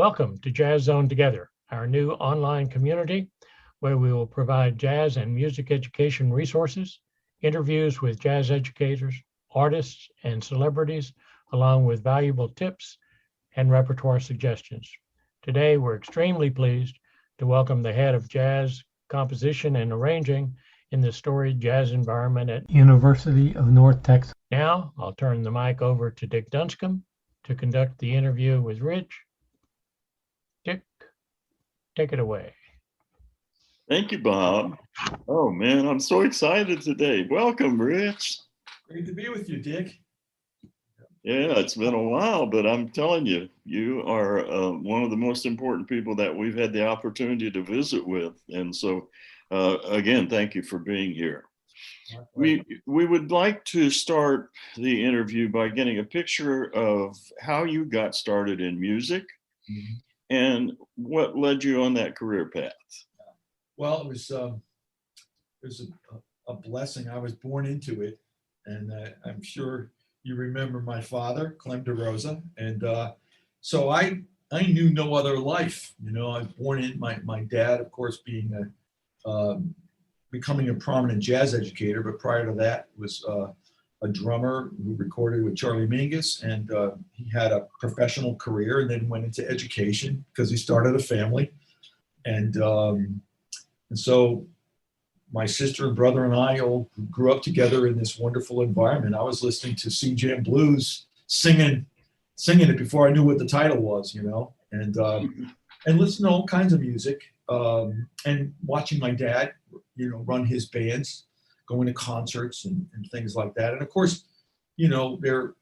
Welcome to Jazz Zone Together, our new online community where we will provide jazz and music education resources, interviews with jazz educators, artists, and celebrities, along with valuable tips and repertoire suggestions. Today, we're extremely pleased to welcome the head of jazz composition and arranging in the storied jazz environment at University of North Texas. Now, I'll turn the mic over to Dick Dunscomb to conduct the interview with Rich. Dick, take it away. Thank you, Bob. Oh man, I'm so excited today. Welcome, Rich. Great to be with you, Dick. Yeah, it's been a while, but I'm telling you, you are one of the most important people that we've had the opportunity to visit with. And so, again, thank you for being here. We would like to start the interview by getting a picture of how you got started in music and what led you on that career path. Well, it was a blessing. I was born into it, and I'm sure you remember my father, Rich DeRosa, and so I knew no other life. You know, I was born in my dad, of course, being becoming a prominent jazz educator, but prior to that was a drummer who recorded with Charlie Mingus, and he had a professional career and then went into education because he started a family, and so my sister and brother and I all grew up together in this wonderful environment. I was listening to C Jam Blues, singing it before I knew what the title was, you know, and listening to all kinds of music, and watching my dad, you know, run his bands, going to concerts and things like that. And of course, you know, they're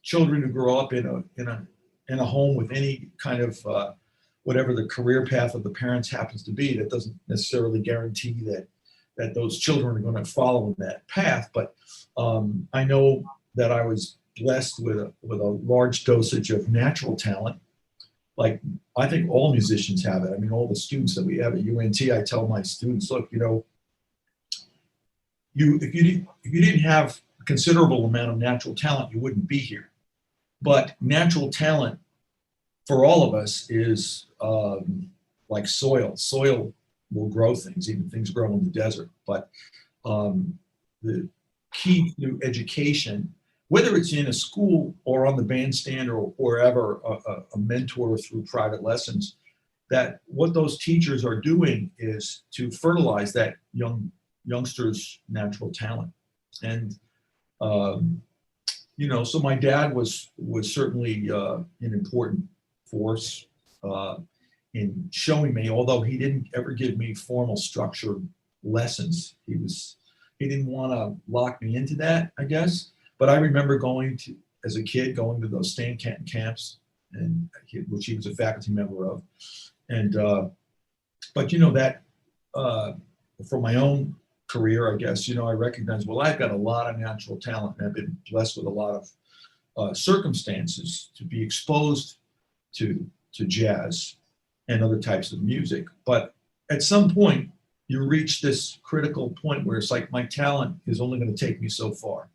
children who grow up in a home with any kind of whatever the career path of the parents happens to be. That doesn't necessarily guarantee that those children are going to follow in that path. But I know that I was blessed with a large dosage of natural talent. Like I think all musicians have it. I mean, all the students that we have at UNT, I tell my students, look, you know, if you didn't have a considerable amount of natural talent, you wouldn't be here. But natural talent for all of us is like soil. Soil will grow things, even things grow in the desert. But the key to education, whether it's in a school or on the bandstand or wherever, a mentor through private lessons, that what those teachers are doing is to fertilize that youngster's natural talent. And you know, so my dad was certainly an important force in showing me, although he didn't ever give me formal structured lessons. He didn't want to lock me into that, I guess. But I remember as a kid, going to those Stan Kenton camps, and which he was a faculty member of. And but you know that for my own career, I guess, you know, I recognize, well, I've got a lot of natural talent, and I've been blessed with a lot of circumstances to be exposed to jazz and other types of music. But at some point, you reach this critical point where it's like my talent is only going to take me so far.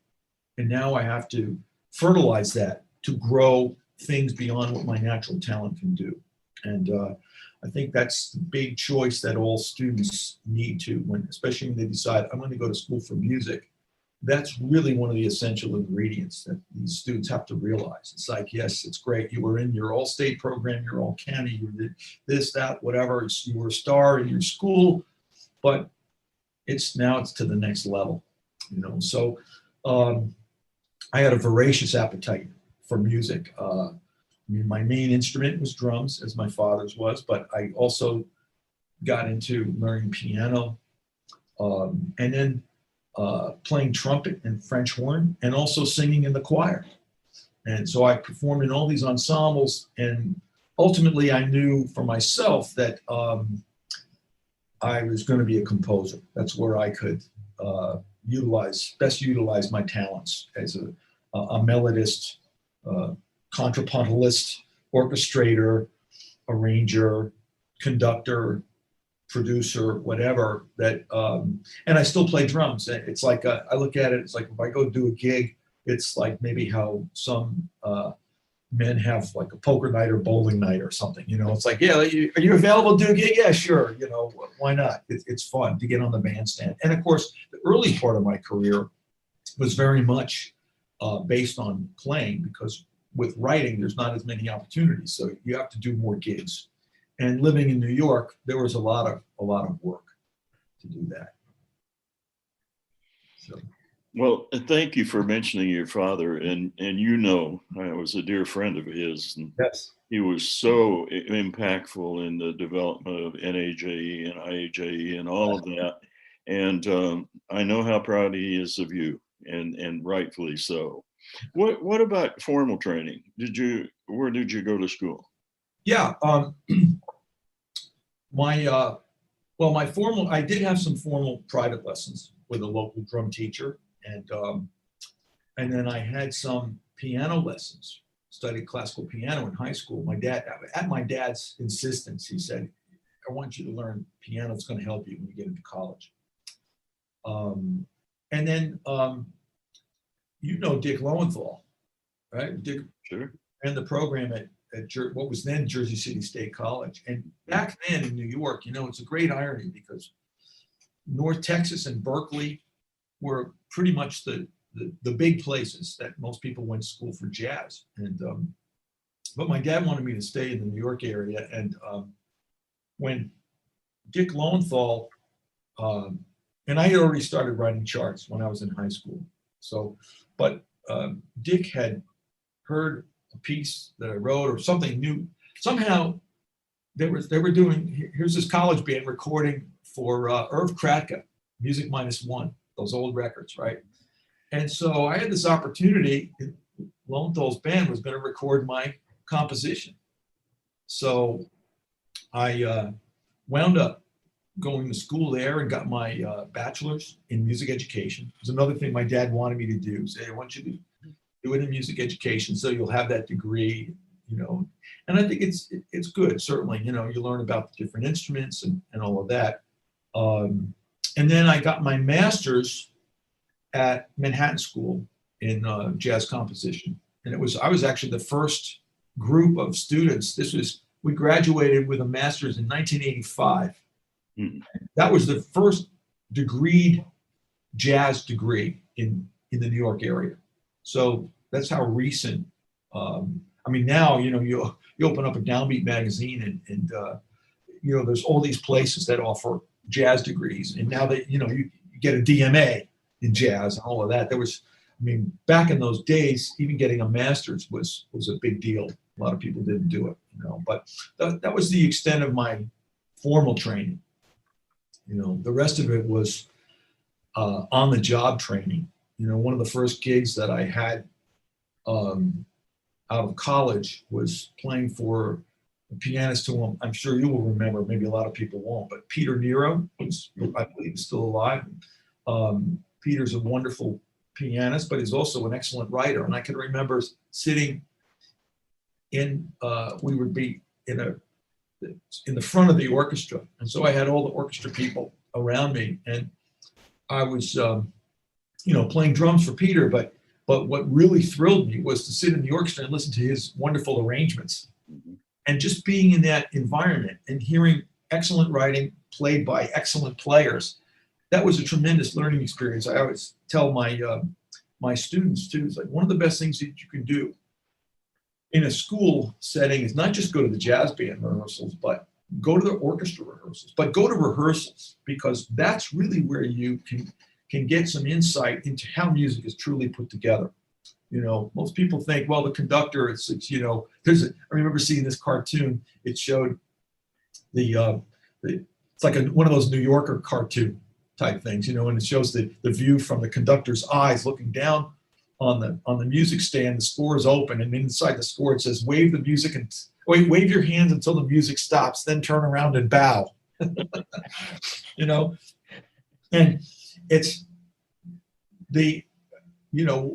And now I have to fertilize that to grow things beyond what my natural talent can do. And I think that's the big choice that all students need to, especially when they decide, I'm going to go to school for music. That's really one of the essential ingredients that these students have to realize. It's like, yes, it's great. You were in your all-state program, your all-county, you did this, that, whatever. You were a star in your school, but it's to the next level, you know. So I had a voracious appetite for music. I mean, my main instrument was drums, as my father's was, but I also got into learning piano, and then playing trumpet and French horn, and also singing in the choir. And so I performed in all these ensembles, and ultimately I knew for myself that I was going to be a composer. That's where I could best utilize my talents as a melodist, contrapuntist, orchestrator, arranger, conductor, producer, whatever. And I still play drums. It's like I look at it. It's like if I go do a gig, it's like maybe how some men have like a poker night or bowling night or something. It's like, yeah, are you available, Duke? Yeah, sure. Why not? It's fun to get on the bandstand. And of course, the early part of my career was very much based on playing, because with writing, there's not as many opportunities. So you have to do more gigs. And living in New York, there was a lot of work to do that. So. Well, thank you for mentioning your father. And I was a dear friend of his. And yes. He was so impactful in the development of NAJE and IAJE and all of that. And I know how proud he is of you, and rightfully so. What about formal training? Where did you go to school? Yeah, I did have some formal private lessons with a local drum teacher, and then I had some piano lessons. Studied classical piano in high school. My dad, at my dad's insistence, he said, "I want you to learn piano. It's going to help you when you get into college." And then Dick Lowenthal, right? Dick Sure. ran the program at what was then Jersey City State College. And back then in New York, it's a great irony, because North Texas and Berkeley were pretty much the big places that most people went to school for jazz. And but my dad wanted me to stay in the New York area. And when Dick Lowenthal, and I had already started writing charts when I was in high school. So, but Dick had heard a piece that I wrote or something new. Somehow they were doing, here's this college band recording for Irv Kratka, Music -1, those old records, right? And so I had this opportunity. Lowenthal's band was going to record my composition. So I wound up going to school there and got my bachelor's in music education. It was another thing my dad wanted me to do. Say, I want you to do it in music education, so you'll have that degree, And I think it's good, certainly. You learn about the different instruments and all of that. And then I got my master's at Manhattan School in jazz composition. And I was actually the first group of students. We graduated with a master's in 1985. Mm-hmm. That was the first degreed jazz degree in the New York area. So that's how recent. Now, you open up a Downbeat magazine and there's all these places that offer jazz degrees. And now that, you get a DMA in jazz and all of that. Back in those days, even getting a master's was a big deal. A lot of people didn't do it, but that was the extent of my formal training. The rest of it was on the job training. One of the first gigs that I had out of college was playing for a pianist who I'm sure you will remember, maybe a lot of people won't, but Peter Nero, I believe is still alive. Peter's a wonderful pianist, but he's also an excellent writer. And I can remember sitting we would be in the front of the orchestra. And so I had all the orchestra people around me, and I was, playing drums for Peter, but what really thrilled me was to sit in the orchestra and listen to his wonderful arrangements. Mm-hmm. And just being in that environment and hearing excellent writing played by excellent players, that was a tremendous learning experience. I always tell my students too, it's like one of the best things that you can do in a school setting is not just go to the jazz band rehearsals, but go to the orchestra rehearsals, but go to rehearsals, because that's really where you can get some insight into how music is truly put together. Most people think, well, the conductor, it's I remember seeing this cartoon. It showed it's like one of those New Yorker cartoon type things, and it shows the view from the conductor's eyes looking down on the music stand. The score is open, and inside the score it says, wave the music and wave your hands until the music stops, then turn around and bow. And it's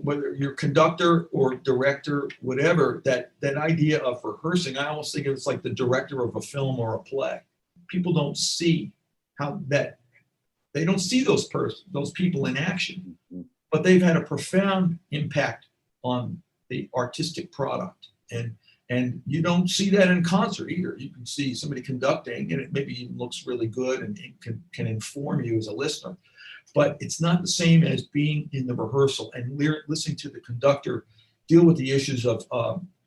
whether you're conductor or director, whatever, that idea of rehearsing, I almost think it's like the director of a film or a play. People don't see they don't see those people in action, but they've had a profound impact on the artistic product. And you don't see that in concert either. You can see somebody conducting and it maybe even looks really good and it can inform you as a listener. But it's not the same as being in the rehearsal and listening to the conductor deal with the issues of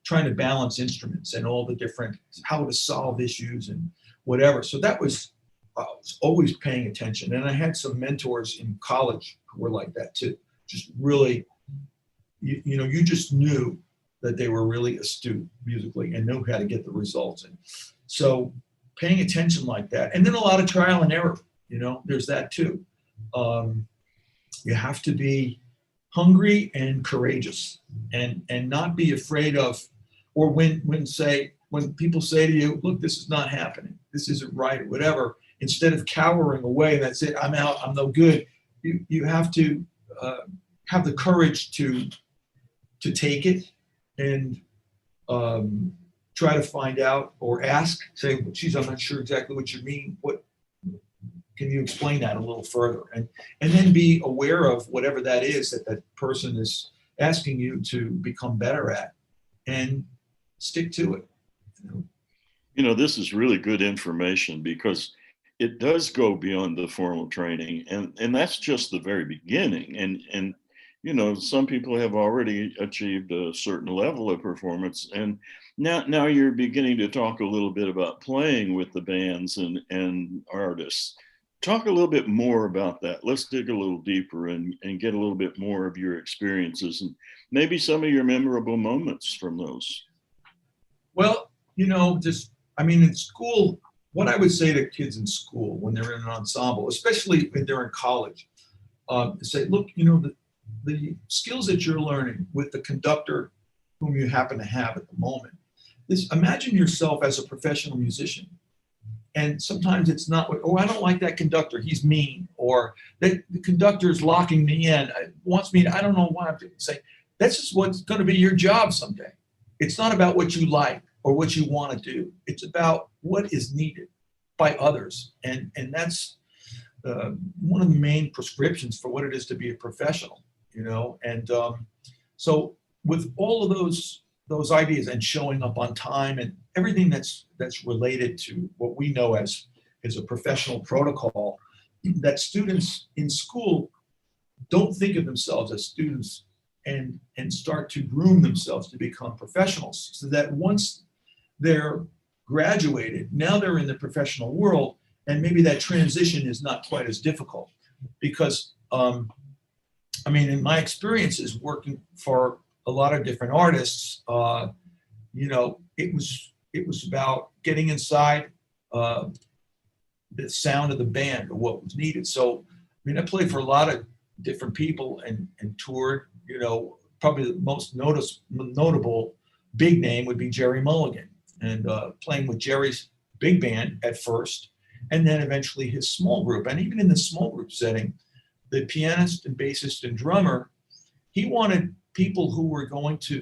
trying to balance instruments and all the different, how to solve issues and whatever. So that was, I was always paying attention. And I had some mentors in college who were like that too. Just really, you know, you just knew that they were really astute musically and knew how to get the results. And so paying attention like that. And then a lot of trial and error, you know, there's that too. You have to be hungry and courageous and not be afraid of, or when people say to you, look, this is not happening, this isn't right, or whatever, instead of cowering away, that's it, I'm out, I'm no good, you have to have the courage to take it and try to find out or ask, say, well, geez, I'm not sure exactly what you mean. What can you explain that a little further? And then be aware of whatever that is that person is asking you to become better at and stick to it. You know, this is really good information because it does go beyond the formal training, and that's just the very beginning. And you know, some people have already achieved a certain level of performance, and now you're beginning to talk a little bit about playing with the bands and artists. Talk a little bit more about that. Let's dig a little deeper and get a little bit more of your experiences and maybe some of your memorable moments from those. Well, you know, in school, what I would say to kids in school when they're in an ensemble, especially when they're in college, say, look, you know, the skills that you're learning with the conductor whom you happen to have at the moment, imagine yourself as a professional musician. And sometimes it's not, oh, I don't like that conductor, he's mean, or the conductor is locking me in, wants me to, I don't know why I'm saying, that's just what's going to be your job someday. It's not about what you like or what you want to do. It's about what is needed by others. And that's one of the main prescriptions for what it is to be a professional, you know? And so with all of those ideas and showing up on time and everything that's related to what we know as a professional protocol, that students in school don't think of themselves as students and start to groom themselves to become professionals, so that once they're graduated, now they're in the professional world, and maybe that transition is not quite as difficult. Because in my experiences working for a lot of different artists, you know, it was about getting inside the sound of the band or what was needed. So, I played for a lot of different people and toured. You know, probably the most notable big name would be Jerry Mulligan, and playing with Jerry's big band at first, and then eventually his small group. And even in the small group setting, the pianist and bassist and drummer, he wanted people who were going to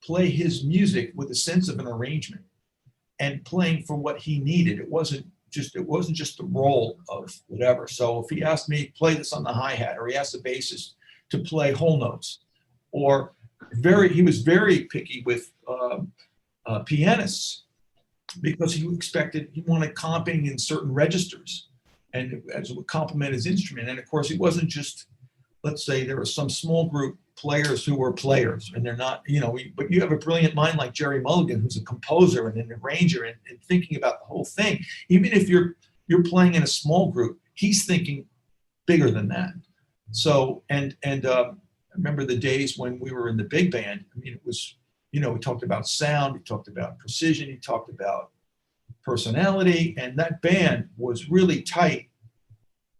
play his music with a sense of an arrangement and playing for what he needed. It wasn't just the role of whatever. So if he asked me to play this on the hi-hat, or he asked the bassist to play whole notes, or he was very picky with pianists, because he wanted comping in certain registers and as it would complement his instrument. And of course, it wasn't just, let's say there were some small group players who were players and they're not, you know, but you have a brilliant mind like Jerry Mulligan, who's a composer and an arranger and thinking about the whole thing. Even if you're playing in a small group, he's thinking bigger than that. So, and I remember the days when we were in the big band. It was, you know, we talked about sound, we talked about precision, he talked about personality, and that band was really tight.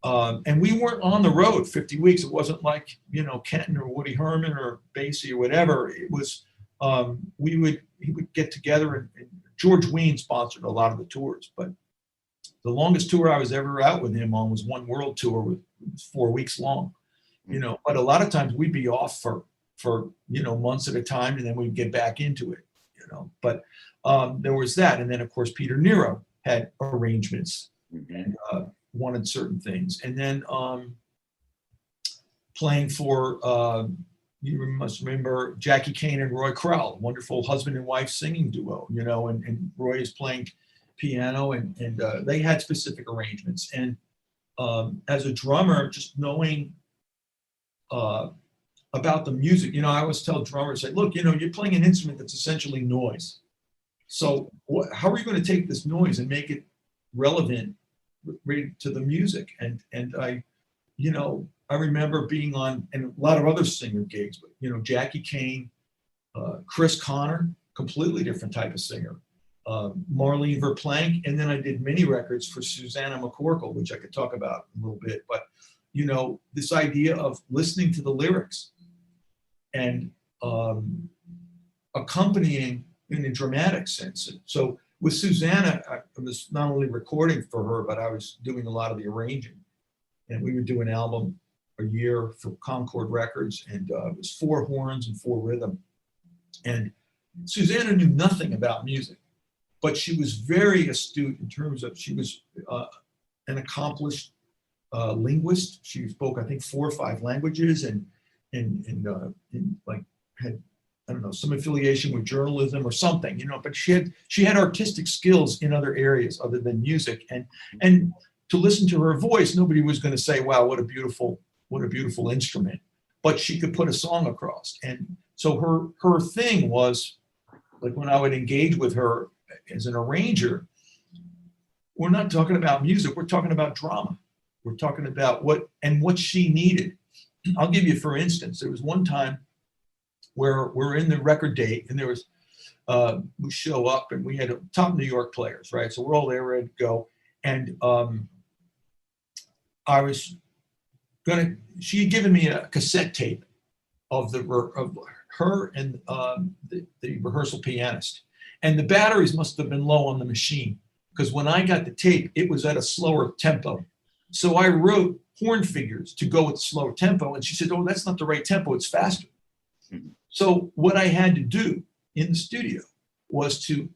And we weren't on the road 50 weeks. It wasn't like, you know, Kenton or Woody Herman or Basie or whatever. It was, he would get together and George Wein sponsored a lot of the tours. But the longest tour I was ever out with him on was one world tour. It was 4 weeks long, you know, but a lot of times we'd be off for, you know, months at a time, and then we'd get back into it, you know. But there was that. And then, of course, Peter Nero had arrangements and wanted certain things. And then playing for you must remember Jackie Kane and Roy Crowell, wonderful husband and wife singing duo, and Roy is playing piano, and they had specific arrangements. And as a drummer, just knowing about the music, I always tell drummers, say, look, you're playing an instrument that's essentially noise. So how are you going to take this noise and make it relevant to the music? And I remember being on, and a lot of other singer gigs, but Jackie Kane, Chris Connor, completely different type of singer, Marlene Verplank, and then I did mini records for Susanna McCorkle, which I could talk about a little bit. But this idea of listening to the lyrics and accompanying in a dramatic sense. So with Susanna, I was not only recording for her, but I was doing a lot of the arranging, and we would do an album a year for Concord Records, and it was 4 horns and 4 rhythm. And Susanna knew nothing about music, but she was very astute in terms of, she was an accomplished linguist. She spoke, I think, 4 or 5 languages, and like had, I don't know, some affiliation with journalism or something, but she had artistic skills in other areas other than music. And to listen to her voice, nobody was going to say, wow, what a beautiful instrument, but she could put a song across. And so her thing was, like, when I would engage with her as an arranger, we're not talking about music, we're talking about drama. We're talking about what she needed. I'll give you, for instance, there was one time where we're in the record date, and there was, we show up, and we had top New York players, right? So we're all there ready to go. And she had given me a cassette tape of her and the rehearsal pianist. And the batteries must have been low on the machine, because when I got the tape, it was at a slower tempo. So I wrote horn figures to go with the slower tempo. And she said, oh, that's not the right tempo, it's faster. Mm-hmm. So what I had to do in the studio was to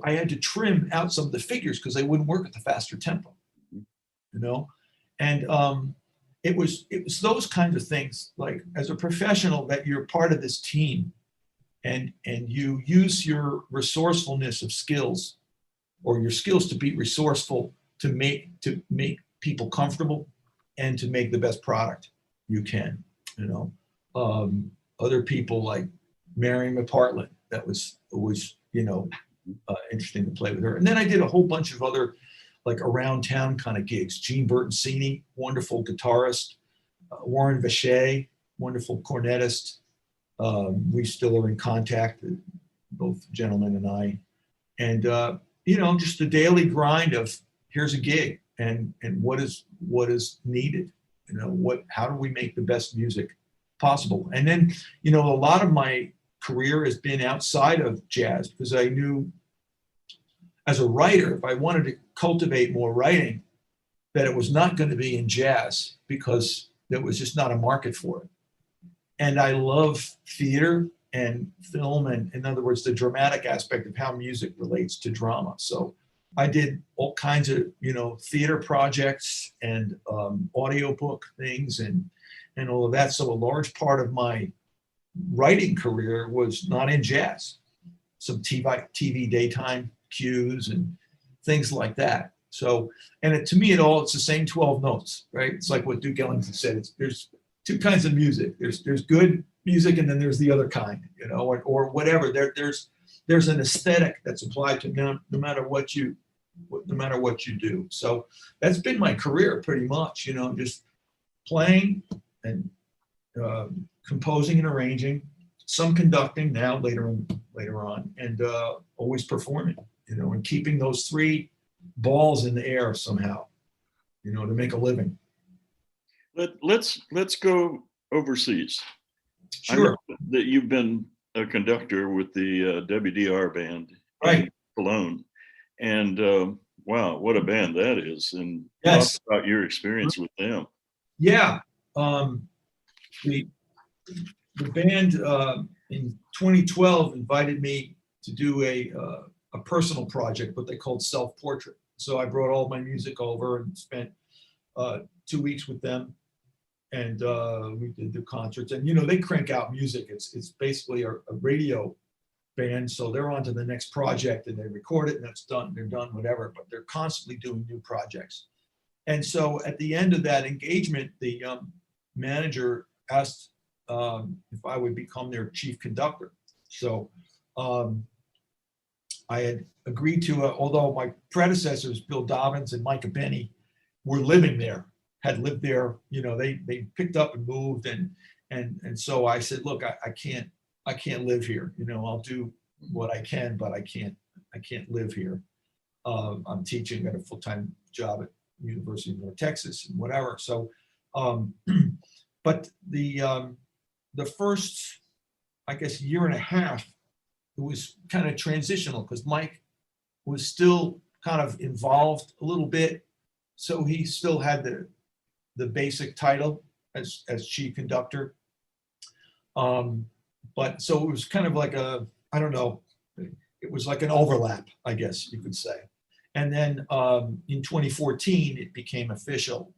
I had to trim out some of the figures because they wouldn't work at the faster tempo, And it was those kinds of things, like, as a professional, that you're part of this team, and you use your resourcefulness of skills, or your skills to be resourceful, to make people comfortable and to make the best product you can. Other people like Mary McPartland, that was interesting to play with her. And then I did a whole bunch of other, like, around town kind of gigs. Gene Bertoncini, wonderful guitarist. Warren Vacher, wonderful cornetist. We still are in contact, both gentlemen and I. And just the daily grind of, here's a gig, and what is needed. How do we make the best music possible? And then, a lot of my career has been outside of jazz, because I knew, as a writer, if I wanted to cultivate more writing, that it was not going to be in jazz, because there was just not a market for it. And I love theater and film, and, in other words, the dramatic aspect of how music relates to drama. So I did all kinds of, theater projects and audiobook things and all of that. So a large part of my writing career was not in jazz. Some TV daytime cues and things like that. So, and to me, it's the same 12 notes, right? It's like what Duke Ellington said. There's 2 kinds of music. There's good music, and then there's the other kind, or whatever. There's an aesthetic that's applied to no matter what you do. So that's been my career pretty much, just playing and composing and arranging, some conducting now later on, and always performing, and keeping those 3 balls in the air somehow, to make a living. Let's go overseas. Sure. I know that you've been a conductor with the WDR band, right, in Cologne, and wow, what a band that is! And yes, talk about your experience with them. Yeah, the band in 2012 invited me to do a personal project, what they called self-portrait. So I brought all my music over and spent 2 weeks with them. and we did the concerts. And, you know, they crank out music. It's basically a radio band. So they're on to the next project and they record it and that's done. They're done, whatever, but they're constantly doing new projects. And so at the end of that engagement, the manager asked if I would become their chief conductor. So I had agreed to, although my predecessors, Bill Dobbins and Micah Benny, were living there, had lived there, you know, they picked up and moved. And so I said, look, I can't live here. You know, I'll do what I can, but I can't live here. I'm teaching at a full-time job at University of North Texas and whatever. So, but the first, I guess, year and a half, it was kind of transitional because Mike was still kind of involved a little bit. So he still had the basic title as chief conductor. But so it was kind of like I don't know, it was like an overlap, I guess you could say. And then in 2014, it became official.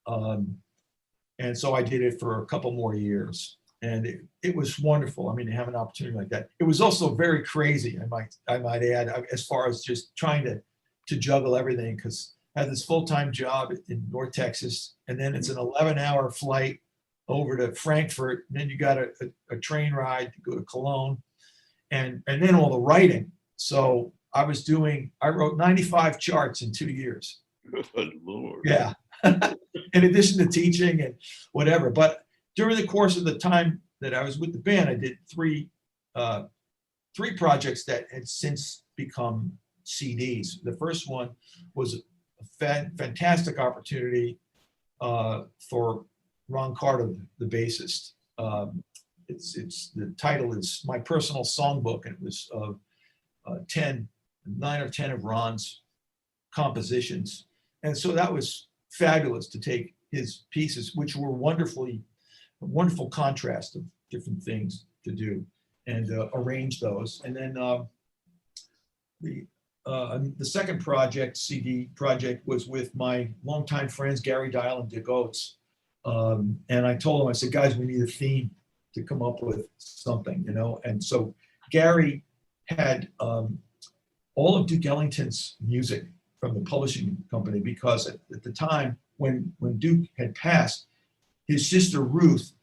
And so I did it for a couple more years. And it was wonderful. I mean, to have an opportunity like that. It was also very crazy, I might add, as far as just trying to juggle everything, because I had this full-time job in North Texas, and then it's an 11-hour flight over to Frankfurt, and then you got a train ride to go to Cologne, and then all the writing. So I wrote 95 charts in 2 years. Good Lord. Yeah. In addition to teaching and whatever. But during the course of the time that I was with the band, I did three projects that had since become CDs. The first one was a fantastic opportunity for Ron Carter, the bassist. It's the title is My Personal Songbook, and it was 9 or 10 of Ron's compositions. And so that was fabulous to take his pieces, which were a wonderful contrast of different things to do, and arrange those. And then the second project, CD project, was with my longtime friends, Gary Dial and Dick Oates. And I told them, I said, guys, we need a theme to come up with something, you know? And so Gary had all of Duke Ellington's music from the publishing company, because at the time when Duke had passed, his sister Ruth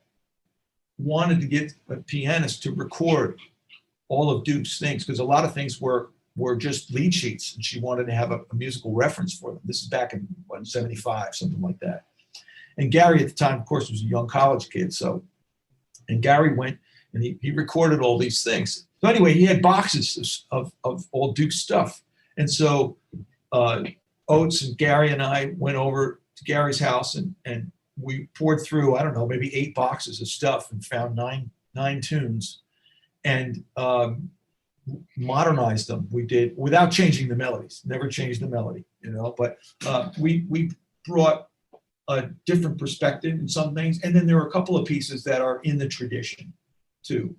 wanted to get a pianist to record all of Duke's things, because a lot of things were just lead sheets, and she wanted to have a musical reference for them. This is back in 75, something like that. And Gary at the time, of course, was a young college kid. And Gary went and he recorded all these things. So anyway, he had boxes of all Duke's stuff. And so Oates and Gary and I went over to Gary's house and we poured through, I don't know, maybe 8 boxes of stuff and found nine tunes and modernized them. We did without changing the melodies, never changed the melody, you know, but we brought a different perspective in some things. And then there are a couple of pieces that are in the tradition too,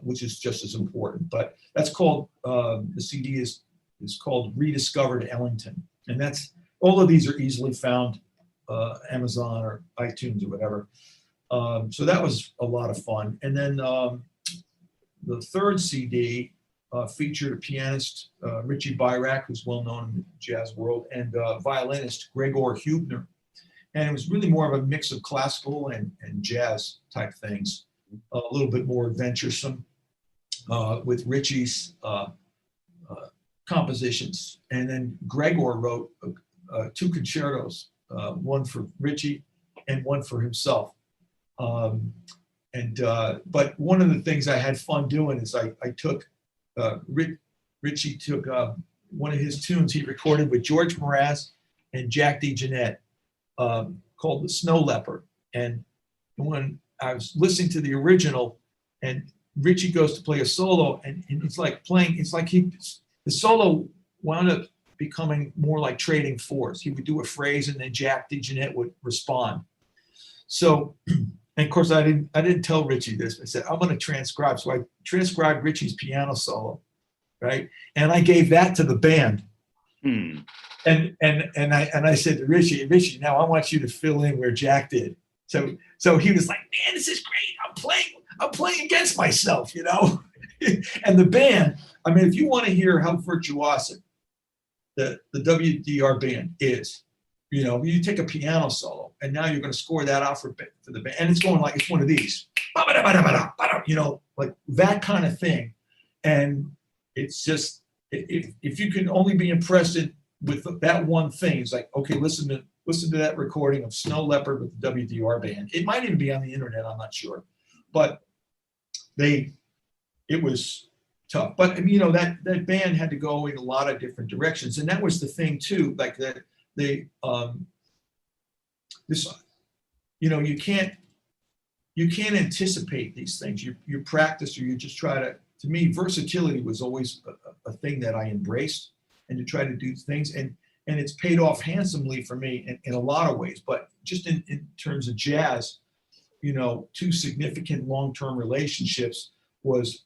which is just as important. But that's called, the CD is called Rediscovered Ellington. And that's, all of these are easily found Amazon or iTunes or whatever. So that was a lot of fun. And then the third CD featured a pianist, Richie Byrack, who's well known in the jazz world, and violinist Gregor Hubner. And it was really more of a mix of classical and jazz type things, a little bit more adventuresome with Richie's compositions. And then Gregor wrote 2 concertos, one for Richie and one for himself. But one of the things I had fun doing is I took, Richie took one of his tunes he recorded with George Mraz and Jack DeJohnette, called The Snow Leopard. And when I was listening to the original and Richie goes to play a solo and it's like the solo wound up becoming more like trading fours. He would do a phrase and then Jack DeJohnette would respond. So, and of course I didn't tell Richie this. I said, I'm going to transcribe. So I transcribed Richie's piano solo, right? And I gave that to the band. And I said to Richie, now I want you to fill in where Jack did. So he was like, man, this is great. I'm playing against myself, you know? And the band, I mean, if you want to hear how virtuosic the WDR band is, you know, you take a piano solo and now you're going to score that out for the band. And it's going like, it's one of these, you know, like that kind of thing. And it's just, if you can only be impressed with that one thing, it's like, okay, listen to that recording of Snow Leopard with the WDR band. It might even be on the internet, I'm not sure. But it was tough. But you know, that band had to go in a lot of different directions. And that was the thing too, like that this, you know, you can't anticipate these things. You practice, or you just try to me, versatility was always a thing that I embraced, and to try to do things, and it's paid off handsomely for me in a lot of ways. But just in terms of jazz, you know, two significant long-term relationships was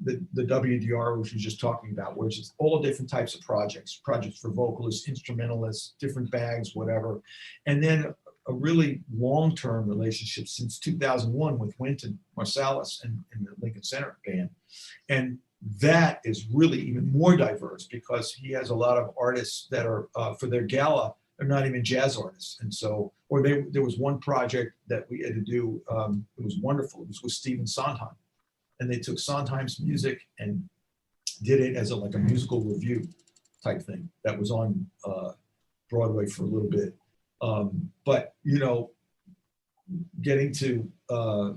the WDR, which we were just talking about, where it's just all different types of projects for vocalists, instrumentalists, different bags, whatever. And then a really long-term relationship since 2001 with Wynton Marsalis and the Lincoln Center band. And that is really even more diverse because he has a lot of artists that are, for their gala, they're not even jazz artists. And so, there was one project that we had to do, it was wonderful. It was with Stephen Sondheim. And they took Sondheim's music and did it as like a musical review type thing that was on Broadway for a little bit. But, you know, getting to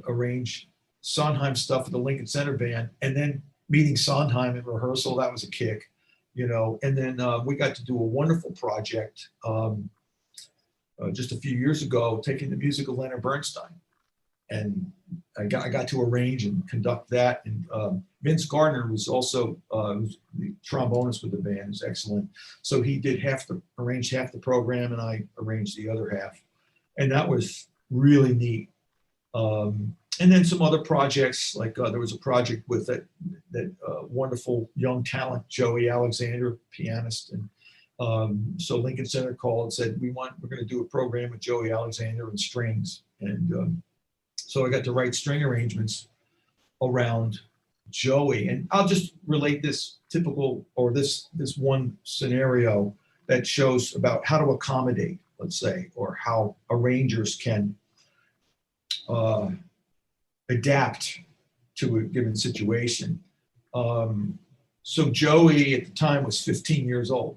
arrange Sondheim stuff for the Lincoln Center band, and then meeting Sondheim in rehearsal, that was a kick, you know. And then we got to do a wonderful project just a few years ago, taking the music of Leonard Bernstein. And I got to arrange and conduct that. And Vince Gardner was also the trombonist with the band, is excellent. So he did arranged half the program, and I arranged the other half. And that was really neat. And then some other projects, like there was a project with that wonderful young talent, Joey Alexander, pianist. And so Lincoln Center called and said, we're going to do a program with Joey Alexander and strings. And so I got to write string arrangements around Joey. And I'll just relate this one scenario that shows about how to accommodate, let's say, or how arrangers can adapt to a given situation. So Joey at the time was 15 years old,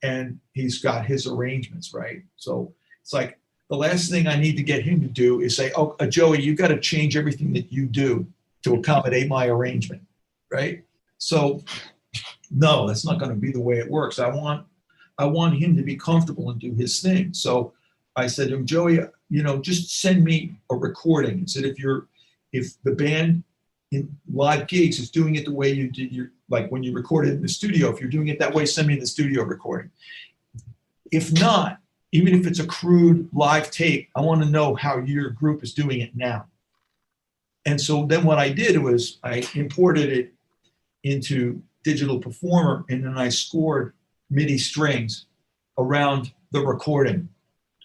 and he's got his arrangements, right? So it's like, the last thing I need to get him to do is say, oh, Joey, you got to change everything that you do to accommodate my arrangement, right? So no, that's not going to be the way it works. I want him to be comfortable and do his thing. So I said to him, Joey, you know, just send me a recording. And said, if the band in live gigs is doing it the way you did like when you recorded in the studio, if you're doing it that way, send me the studio recording. If not, even if it's a crude live tape, I want to know how your group is doing it now. And so then what I did was I imported it into Digital Performer, and then I scored MIDI strings around the recording.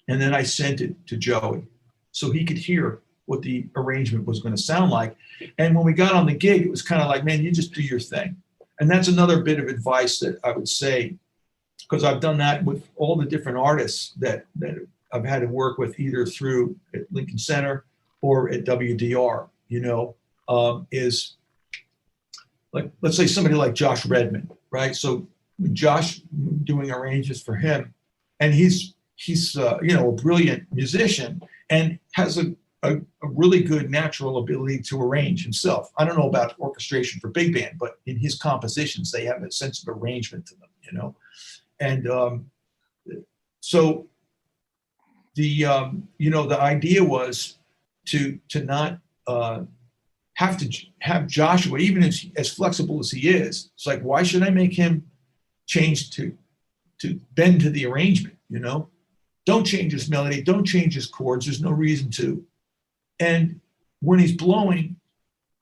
And then I sent it to Joey so he could hear what the arrangement was going to sound like. And when we got on the gig, it was kind of like, man, you just do your thing. And that's another bit of advice that I would say, because I've done that with all the different artists that I've had to work with, either through at Lincoln Center or at WDR, you know, is like, let's say somebody like Josh Redman, right? So Josh doing arrangements for him, and he's you know, a brilliant musician and has a really good natural ability to arrange himself. I don't know about orchestration for big band, but in his compositions, they have a sense of arrangement to them, you know? And so the you know, the idea was to not have Joshua, even as flexible as he is. It's like, why should I make him change to bend to the arrangement? You know, don't change his melody, don't change his chords. There's no reason to. And when he's blowing,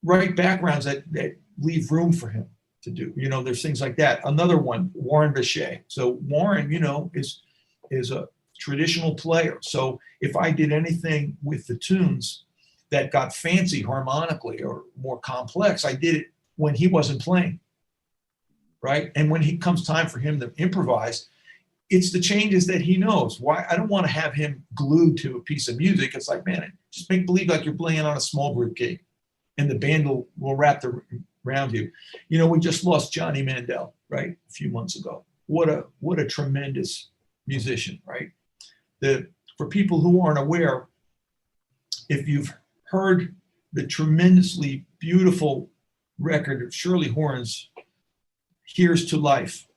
write backgrounds that leave room for him to do. You know, there's things like that. Another one, Warren Bechet. So Warren, you know, is a traditional player. So if I did anything with the tunes that got fancy harmonically or more complex, I did it when he wasn't playing, right? And when it comes time for him to improvise, it's the changes that he knows. Why? I don't want to have him glued to a piece of music. It's like, man, just make believe like you're playing on a small group gig, and the band will wrap around you. You know, we just lost Johnny Mandel, right, a few months ago. What a tremendous musician, right? For people who aren't aware, if you've heard the tremendously beautiful record of Shirley Horn's Here's to Life,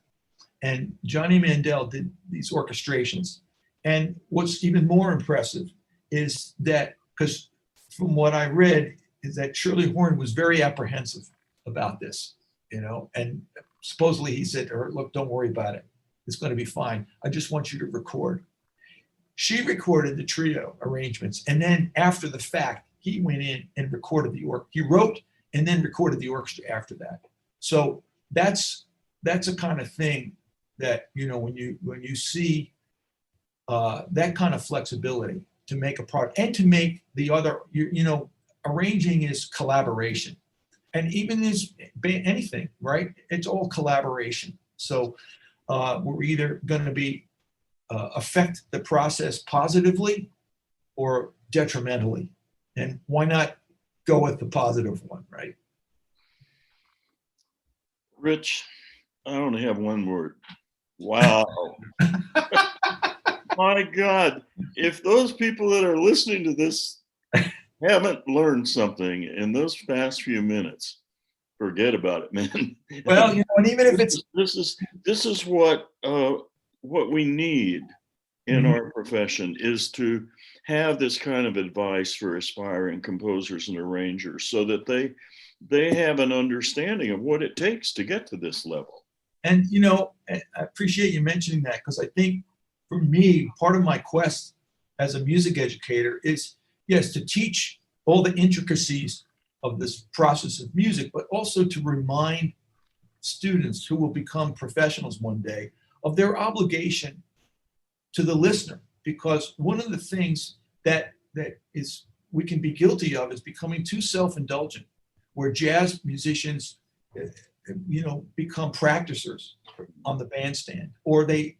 and Johnny Mandel did these orchestrations. And what's even more impressive is that, because from what I read, is that Shirley Horn was very apprehensive about this, you know, and supposedly he said to her, look, don't worry about it. It's going to be fine. I just want you to record. She recorded the trio arrangements. And then after the fact, he went in and recorded he wrote and then recorded the orchestra after that. So that's a kind of thing that, you know, when you see that kind of flexibility to make a product and to make the other, you know, arranging is collaboration. And even is anything, right? It's all collaboration. So we're either going to be affect the process positively or detrimentally. And why not go with the positive one, right? Rich, I only have one word. Wow. My God, if those people that are listening to this haven't learned something in those past few minutes, forget about it, man. Well, you know, and even if it's this is what we need in Mhm. our profession, is to have this kind of advice for aspiring composers and arrangers, so that they have an understanding of what it takes to get to this level. And, you know, I appreciate you mentioning that, because I think for me, part of my quest as a music educator is, yes, to teach all the intricacies of this process of music, but also to remind students who will become professionals one day of their obligation to the listener. Because one of the things that is we can be guilty of is becoming too self-indulgent, where jazz musicians, you know, become practicers on the bandstand, or they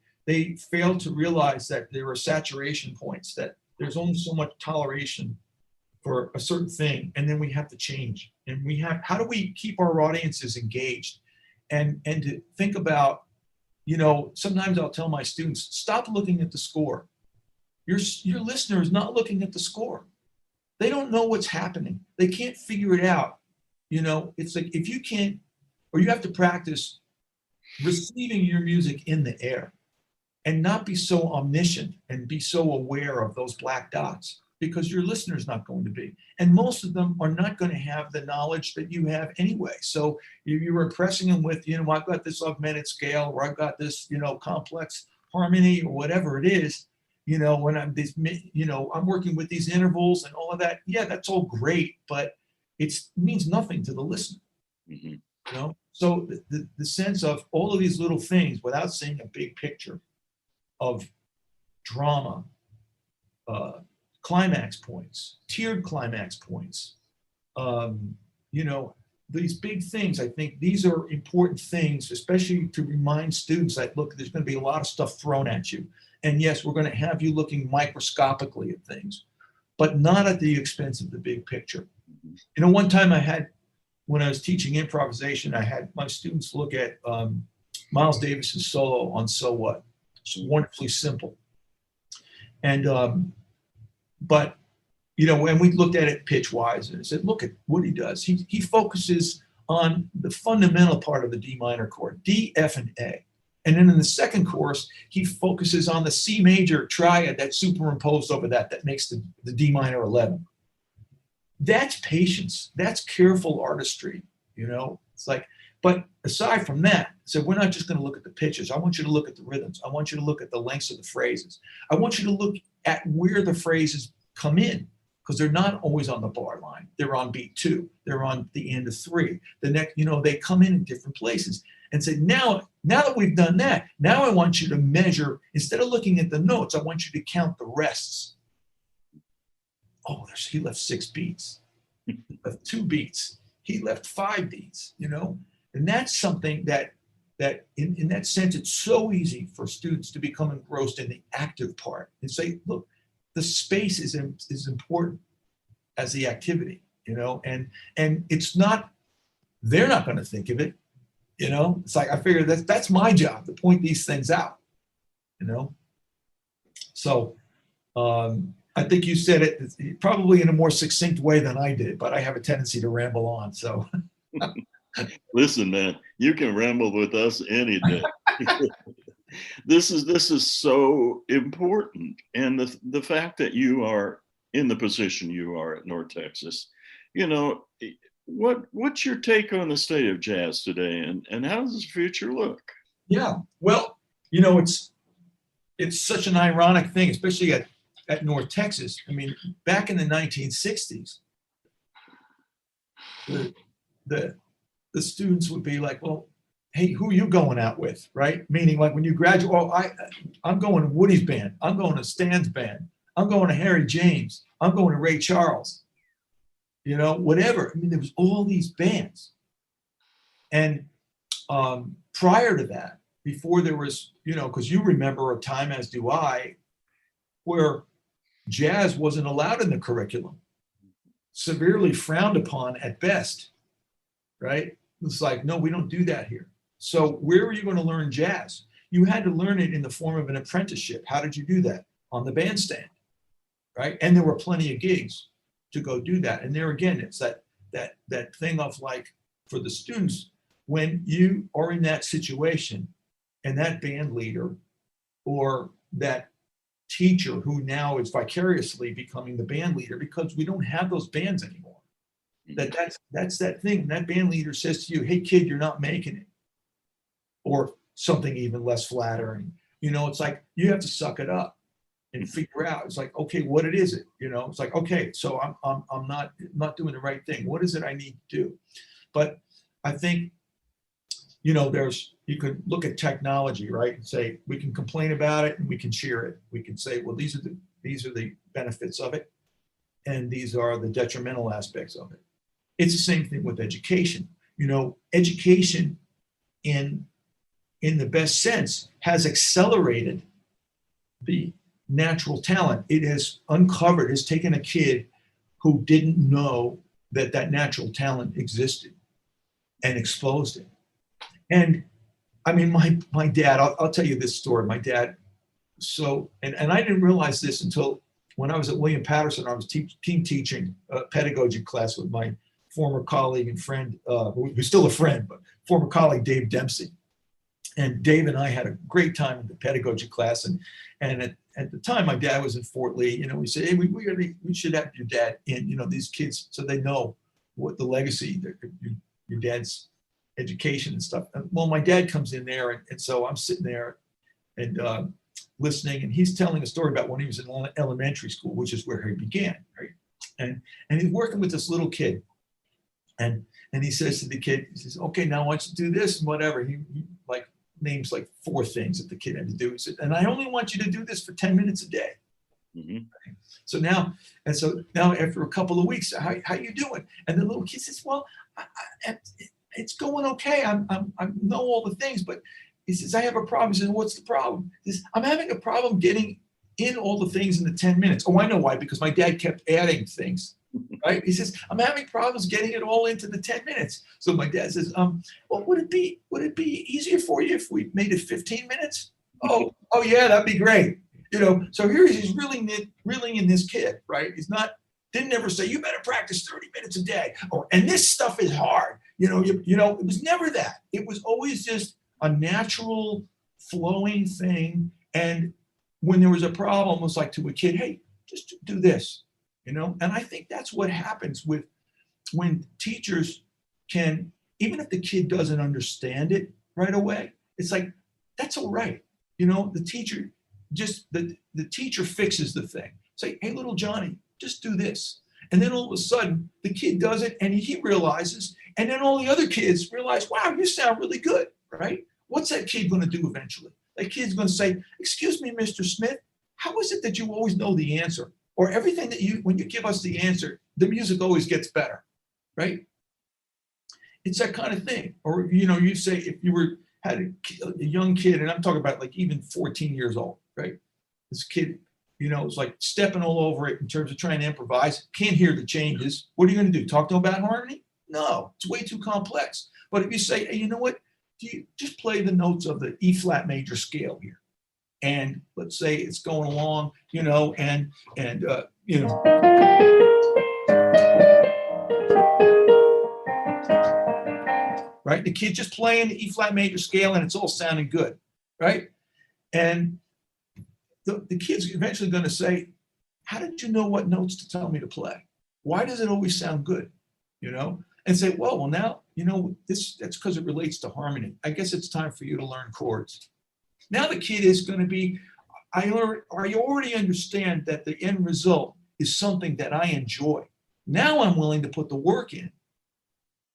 fail to realize that there are saturation points, that there's only so much toleration for a certain thing, and then we have to change. And how do we keep our audiences engaged? And to think about, you know, sometimes I'll tell my students, stop looking at the score. Your listener is not looking at the score. They don't know what's happening. They can't figure it out. You know, it's like, if you can't, or you have to practice receiving your music in the air and not be so omniscient and be so aware of those black dots, because your listener's not going to be. And most of them are not going to have the knowledge that you have anyway. So you're impressing them with, you know, I've got this augmented scale, or I've got this, you know, complex harmony, or whatever it is, you know, when I'm this, you know, I'm working with these intervals and all of that. Yeah, that's all great, but it means nothing to the listener. Mm-hmm. You know, so the sense of all of these little things without seeing a big picture of drama, climax points, tiered climax points, you know, these big things. I think these are important things, especially to remind students that, look, there's going to be a lot of stuff thrown at you. And yes, we're going to have you looking microscopically at things, but not at the expense of the big picture. You know, one time when I was teaching improvisation, I had my students look at Miles Davis's solo on So What. It's wonderfully simple. And, but, you know, when we looked at it pitch-wise and said, look at what he does. He focuses on the fundamental part of the D minor chord, D, F, and A. And then in the second chorus, he focuses on the C major triad that's superimposed over that makes the D minor 11. That's patience. That's careful artistry, you know? It's like, but aside from that, so we're not just going to look at the pitches. I want you to look at the rhythms. I want you to look at the lengths of the phrases. I want you to look at where the phrases come in, because they're not always on the bar line. They're on beat 2. They're on the end of 3. The next, you know, they come in different places. and say, now that we've done that, now I want you to measure, instead of looking at the notes, I want you to count the rests. Oh, he left 6 beats. He left 2 beats. He left 5 beats, And that's something that in that sense, it's so easy for students to become engrossed in the active part and say, look, the space is important as the activity, and it's not, they're not going to think of it, It's like, I figure that's my job to point these things out, So I think you said it probably in a more succinct way than I did, but I have a tendency to ramble on, so. Listen, man, you can ramble with us any day. This is so important, and the fact that you are in the position you are at North Texas, what's your take on the state of jazz today, and how does the future look? Yeah, well, it's such an ironic thing, especially at North Texas. I mean, back in the 1960s, the students would be like, well, hey, who are you going out with, right? Meaning, like, when you graduate, I'm going to Woody's band. I'm going to Stan's band. I'm going to Harry James. I'm going to Ray Charles. Whatever. I mean, there was all these bands. And prior to that, before there was, because you remember a time, as do I, where jazz wasn't allowed in the curriculum, severely frowned upon at best, right? It's like, no, we don't do that here. So where are you going to learn jazz? You had to learn it in the form of an apprenticeship. How did you do that? On the bandstand, right? And there were plenty of gigs to go do that. And there again, it's that thing of, like, for the students, when you are in that situation and that band leader or that teacher who now is vicariously becoming the band leader, because we don't have those bands anymore. That's that thing. That band leader says to you, hey kid, you're not making it. Or something even less flattering. It's like, you have to suck it up and figure out. It's like, okay, what is it? It's like, okay, so I'm not doing the right thing. What is it I need to do? But I think, you could look at technology, right? And say, we can complain about it and we can cheer it. We can say, well, these are the benefits of it, and these are the detrimental aspects of it. It's the same thing with education. Education in the best sense has accelerated the natural talent. It has taken a kid who didn't know that natural talent existed and exposed it. And I mean, my dad, I'll tell you this story. My dad, and I didn't realize this until when I was at William Patterson. I was team teaching a pedagogy class with my former colleague and friend, who's still a friend, but former colleague, Dave Dempsey. And Dave and I had a great time in the pedagogy class. And at the time, my dad was in Fort Lee. We said, hey, we should have your dad in, these kids, so they know what the legacy, your dad's education and stuff. Well, my dad comes in there, and so I'm sitting there and listening, and he's telling a story about when he was in elementary school, which is where he began, right? And he's working with this little kid, and he says to the kid, he says, okay, now I want you to do this and whatever. He like names like 4 things that the kid had to do. He said, and I only want you to do this for 10 minutes a day. Mm-hmm. So now after a couple of weeks, how you doing? And the little kid says, well, it's going okay. I know all the things, but he says, I have a problem. He says, what's the problem? He says, I'm having a problem getting in all the things in the 10 minutes. Oh, I know why, because my dad kept adding things, right? He says, I'm having problems getting it all into the 10 minutes. So my dad says, well, would it be easier for you if we made it 15 minutes? Oh yeah, that'd be great. So here he's reeling in this kid, right? Didn't ever say, you better practice 30 minutes a day, and this stuff is hard. It was never that. It was always just a natural flowing thing. And when there was a problem, it was like to a kid, hey, just do this, And I think that's what happens when teachers can, even if the kid doesn't understand it right away, it's like, that's all right. The teacher the teacher fixes the thing. Say, hey, little Johnny, just do this. And then all of a sudden the kid does it and he realizes, and then all the other kids realize, wow, you sound really good. right? What's that kid going to do eventually? That kid's going to say, excuse me, Mr. Smith, how is it that you always know the answer? Or everything that when you give us the answer, the music always gets better, right? It's that kind of thing. Or, you say if you had a young kid, and I'm talking about like even 14 years old, right? This kid, is like stepping all over it in terms of trying to improvise, can't hear the changes. What are you going to do? Talk to him about harmony? No, it's way too complex. But if you say, hey, you know what? Do you just play the notes of the E flat major scale here? And let's say it's going along, right? The kid just playing the E flat major scale and it's all sounding good, right? And the kid's eventually going to say, how did you know what notes to tell me to play? Why does it always sound good? And say, well, now, that's because it relates to harmony. I guess it's time for you to learn chords. Now the kid is going to be, I already understand that the end result is something that I enjoy. Now I'm willing to put the work in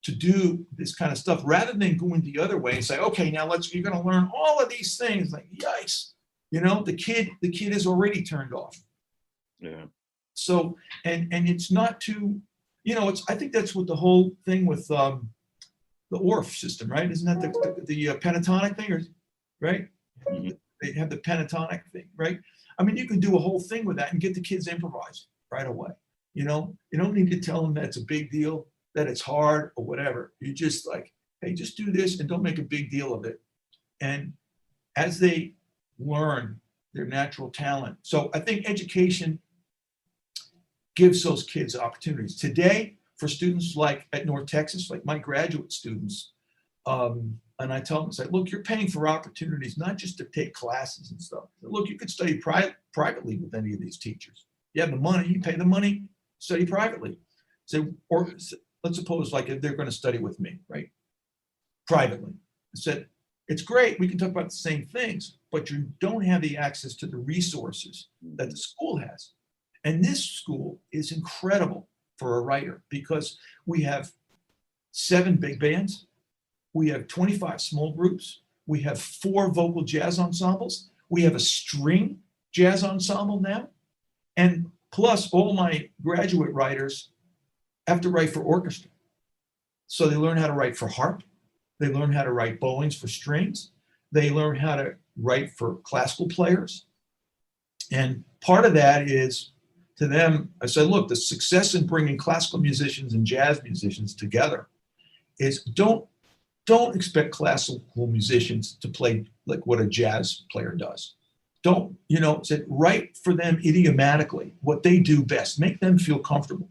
to do this kind of stuff rather than going the other way and say, okay, now you're going to learn all of these things. Like, yikes, the kid is already turned off. Yeah. So, and it's not too, I think that's what the whole thing with the ORF system, right? Isn't that the pentatonic thing, right? Mm-hmm. They have the pentatonic thing, right? I mean, you can do a whole thing with that and get the kids improvising right away. You don't need to tell them that it's a big deal, that it's hard or whatever. You just like, hey, just do this and don't make a big deal of it. And as they learn their natural talent. So I think education gives those kids opportunities. Today, for students like at North Texas, like my graduate students, and I tell them, say, look, you're paying for opportunities, not just to take classes and stuff. Look, you could study privately with any of these teachers. You have the money, you pay the money, study privately. So, or let's suppose like if they're going to study with me, right? Privately. I said, it's great, we can talk about the same things, but you don't have the access to the resources that the school has. And this school is incredible for a writer because we have 7 big bands. We have 25 small groups. We have 4 vocal jazz ensembles. We have a string jazz ensemble now. And plus all my graduate writers have to write for orchestra. So they learn how to write for harp. They learn how to write bowings for strings. They learn how to write for classical players. And part of that is, to them, I said, look, the success in bringing classical musicians and jazz musicians together is don't expect classical musicians to play like what a jazz player does. Don't, said write for them idiomatically what they do best. Make them feel comfortable.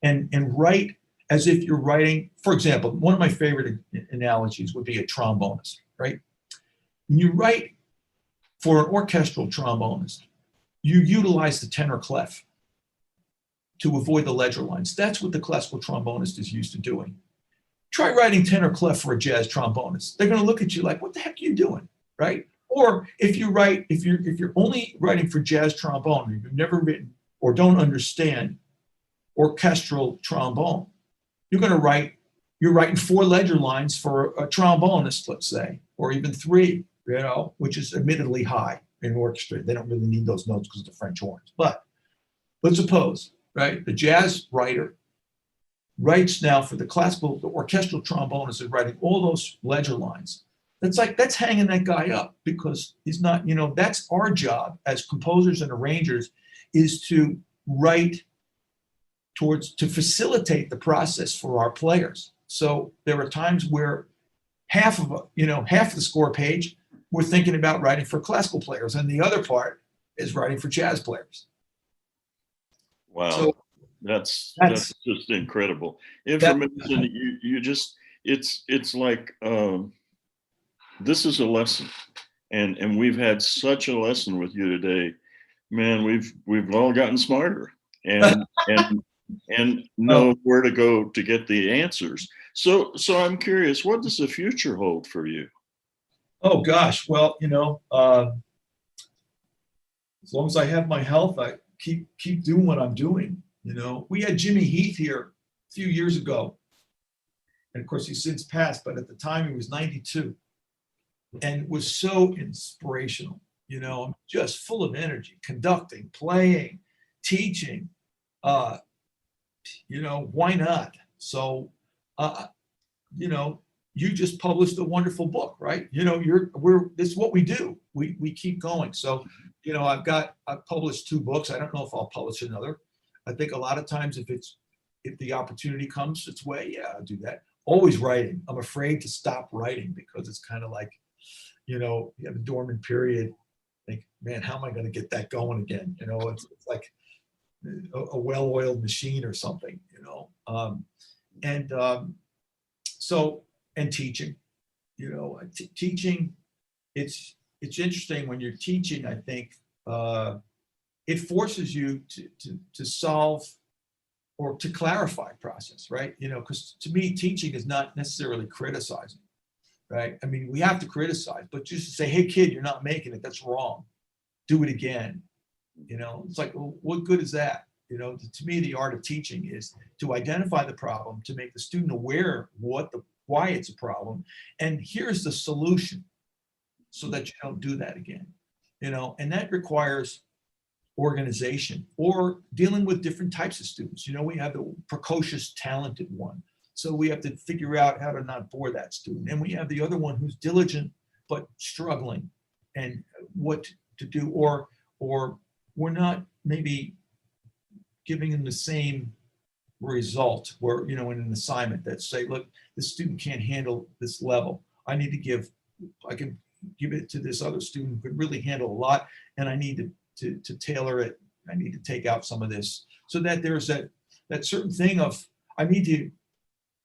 And write as if you're writing, for example, one of my favorite analogies would be a trombonist, right? When you write for an orchestral trombonist, you utilize the tenor clef to avoid the ledger lines. That's what the classical trombonist is used to doing. Try writing tenor clef for a jazz trombonist. They're going to look at you like, what the heck are you doing, right? Or if you're only writing for jazz trombone, and you've never written or don't understand orchestral trombone, you're writing 4 ledger lines for a trombonist, let's say, or even 3, which is admittedly high in orchestra. They don't really need those notes because of the French horns. But let's suppose, right, the jazz writer writes now for the orchestral trombonist is writing all those ledger lines. That's hanging that guy up because he's not, that's our job as composers and arrangers, is to write to facilitate the process for our players. So there are times where half of the score page, we're thinking about writing for classical players, and the other part is writing for jazz players. Wow. So that's just incredible information. It's like, this is a lesson, and we've had such a lesson with you today, man. We've all gotten smarter and know where to go to get the answers. So I'm curious, what does the future hold for you? Oh gosh, well, as long as I have my health, I keep doing what I'm doing. We had Jimmy Heath here a few years ago, and of course he's since passed, but at the time he was 92. and was so inspirational, just full of energy, conducting, playing, teaching. Uh, why not? So, uh, you just published a wonderful book, right? This is what we do. We keep going. So, I've published 2 books. I don't know if I'll publish another. I think a lot of times if the opportunity comes its way, yeah, I'll do that. Always writing. I'm afraid to stop writing because it's kind of like, you have a dormant period. Think, man, how am I going to get that going again? It's like a well-oiled machine or something, and so, and teaching, teaching, it's interesting when you're teaching. I think it forces you to solve or to clarify process, right? Because to me, teaching is not necessarily criticizing, right? I mean, we have to criticize, but just to say, hey, kid, you're not making it. That's wrong. Do it again. It's like, well, what good is that? To me, the art of teaching is to identify the problem, to make the student aware why it's a problem, and here's the solution, so that you don't do that again. And that requires organization or dealing with different types of students. We have the precocious, talented one, so we have to figure out how to not bore that student, and we have the other one who's diligent but struggling, and what to do, or we're not maybe giving them the same result where, in an assignment that say, look, this student can't handle this level. I can give it to this other student who could really handle a lot, and I need to tailor it. I need to take out some of this, so that there's that certain thing of, I need to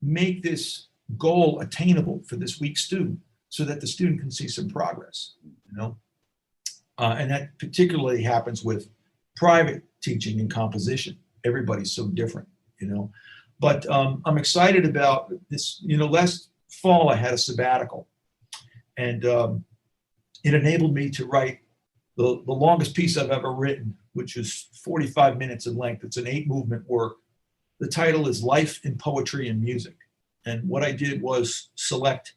make this goal attainable for this weak student so that the student can see some progress, and that particularly happens with private teaching and composition. Everybody's so different, but I'm excited about this. Last fall I had a sabbatical, and it enabled me to write the longest piece I've ever written, which is 45 minutes in length. It's an 8-movement work. The title is Life in Poetry and Music. And what I did was select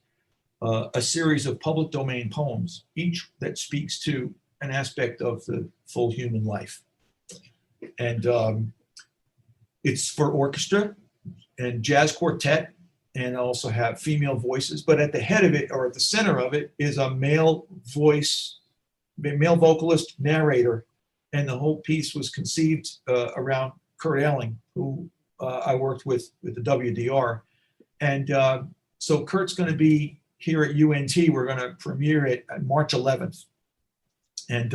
a series of public domain poems, each that speaks to an aspect of the full human life. And it's for orchestra and jazz quartet, and also have female voices. But at the head of it, or at the center of it, is a male vocalist narrator. And the whole piece was conceived around Kurt Elling, who I worked with the WDR. And so Kurt's going to be here at UNT. We're going to premiere it on March 11th. And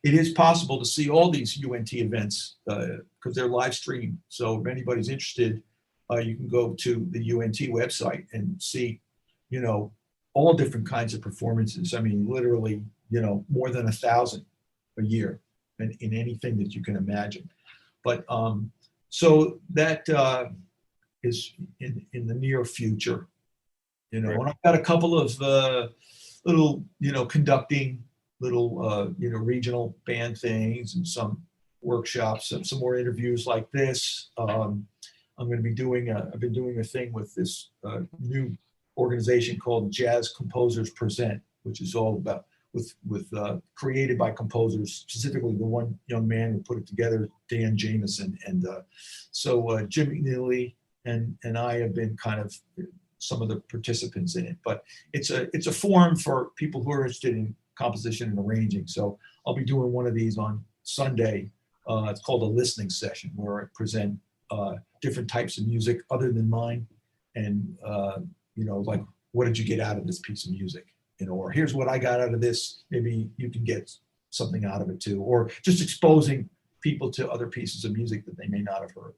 it is possible to see all these UNT events because they're live streamed. So if anybody's interested, you can go to the UNT website and see, all different kinds of performances. I mean, literally, more than 1,000 a year in anything that you can imagine. But so that is in the near future, Right. And I've got a couple of little, conducting little, regional band things, and some workshops, and some more interviews like this. I'm going to be I've been doing a thing with this new organization called Jazz Composers Present, which is all about with created by composers, specifically the one young man who put it together, Dan Jameson. And so Jim McNeely and I have been kind of some of the participants in it. But it's a forum for people who are interested in composition and arranging. So I'll be doing one of these on Sunday. It's called a listening session, where I present different types of music other than mine, and like, what did you get out of this piece of music? Or here's what I got out of this. Maybe you can get something out of it too, or just exposing people to other pieces of music that they may not have heard.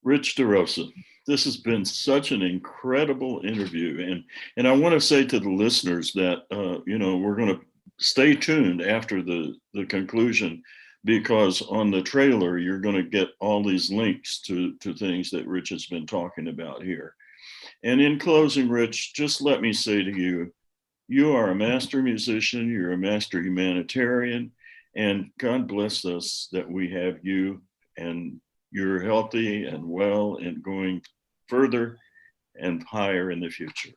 Rich DeRosa, this has been such an incredible interview, and I want to say to the listeners that we're going to stay tuned after the conclusion, because on the trailer you're going to get all these links to things that Rich has been talking about here. And in closing, Rich, just let me say to you, you are a master musician, you're a master humanitarian, and God bless us that we have you, and you're healthy and well and going further and higher in the future.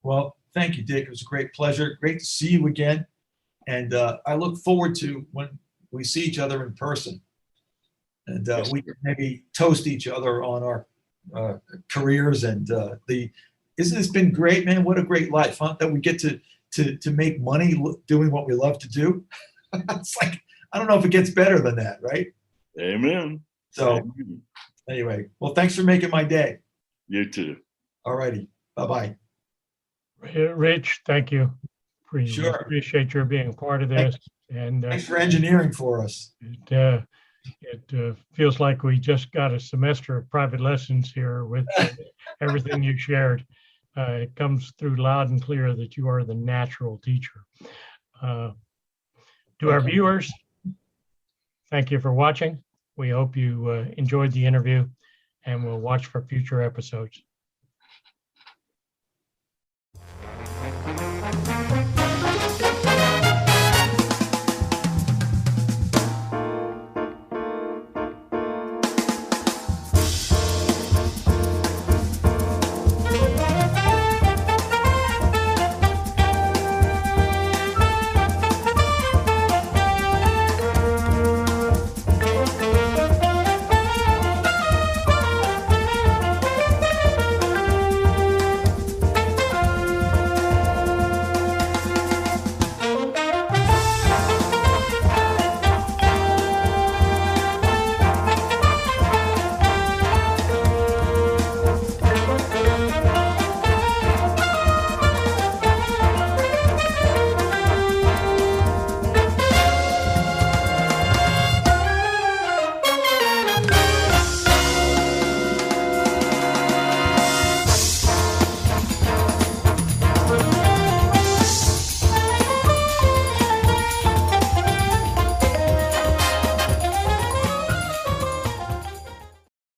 Well, Thank you, Dick. It was a great pleasure. Great to see you again. And I look forward to when we see each other in person. And Yes, we sir. can maybe toast each other on our careers. And isn't this been great, man? What a great life, huh? That we get to make money doing what we love to do. It's like, I don't know if it gets better than that, right? Amen. So Amen. anyway, well, thanks for making my day. You too. All righty. Bye-bye. Rich, thank you. We Sure. appreciate your being a part of this. And Thanks for engineering for us. it feels like we just got a semester of private lessons here with everything you shared. It comes through loud and clear that you are the natural teacher. To our viewers, thank you for watching. We hope you enjoyed the interview, and we'll watch for future episodes.